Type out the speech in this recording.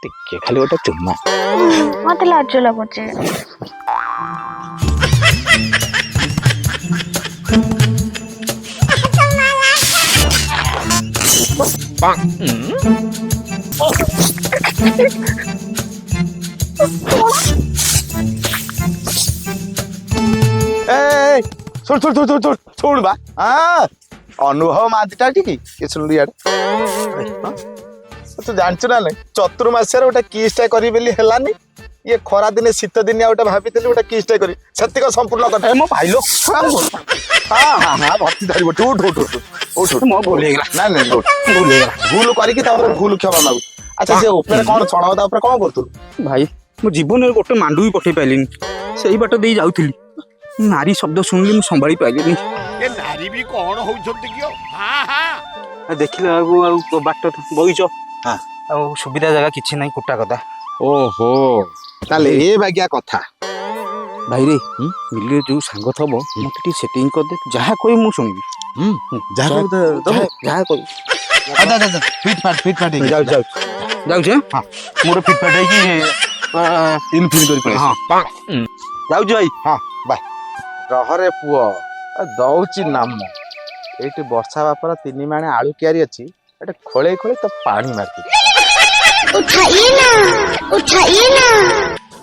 ଟିକେ ଖାଲି ଗୋଟେ ଚୁମା। ମତେ ଲାଜ ଲାଗୁଛି। ଶୁଣ ଶୁଣ ଶୁଣ ଶୁଣ ଶୁଣ ବା ଅନୁଭବ ମାଝିଟା ଟିକେ କିଏ ଶୁଣିଲୁ ଇଆଡେ ତୁ ଜାଣିଛୁ ନା ନାଇଁ ଚତୁର୍ମାସ୍ୟାରେ ଗୋଟେ କିସ୍ଟା କରିବି ବୋଲି ହେଲାନି ଇଏ ଖରା ଦିନେ ଶୀତ ଦିନିଆ ଗୋଟେ ଭାବିଥିଲି ଗୋଟେ କିସ୍ଟା କରି ସେତିକ ସମ୍ପୂର୍ଣ୍ଣ କଥା ମୋ ଭାଇଲୋ ଭର୍ତ୍ତି ଧରିବ ମୋ ଭୁଲ ହେଇଗଲା ନାଇଁ ନାଇଁ ଭୁଲ ହେଇଗଲା ଭୁଲ କରିକି ତାପରେ ଭୁଲ କ୍ଷମା ମାଗୁ। ଆଚ୍ଛା ସେ ଉପରେ କଣ ଛଣ ତା ଉପରେ କଣ କରୁଥିଲୁ? ଭାଇ ମୋ ଜୀବନରେ ଗୋଟେ ମାଣ୍ଡୁ ବି ପଠେଇ ପାଇଲିନି। ସେଇ ବାଟ ଦେଇ ଯାଉଥିଲି ନାରୀ ଶବ୍ଦ ଶୁଣିଲି ମୁଁ ସମ୍ଭାଳି ପାଇଲିନି। ନାରୀ ବି କଣ ହଉଛନ୍ତି କି? ଦେଖିଲା ବେଳକୁ ଆଉ ବାଟ ବଗିଚ ଆଉ ସୁବିଧା ଜାଗା କିଛି ନାହିଁ କୁଟା କଥା। ଓହୋ ତାହେଲେ ଏ ବାଗିଆ କଥା ଭାଇରେ ମିଲିରେ ଯୋଉ ସାଙ୍ଗ ଥବ ମତେ ଟିକେ ସେଟିଂ କରିଦେ। ଯାହା କହିବି ମୁଁ ଶୁଣିବି। ଯାହା କହିବି ଫିଟ୍ ଯାଉଛି ମୋର ଫିଟ୍ ଫାଟ୍ ହେଇକି ଇନଫିଲ୍ କରି ପଳେଇ ଯାଉଛି ଭାଇ। ହଁ ବାଏ। ରହରେ ପୁଅ ଦଉଛି ନାମ ଏଇଠି ବର୍ଷା ବାପର 3 ମାଣେ ଆଳୁ କିଆରି ଅଛି ଏଠି ଖୋଳେଇ ଖୋଳେଇ ତ ପାଣି ମାରିଛି।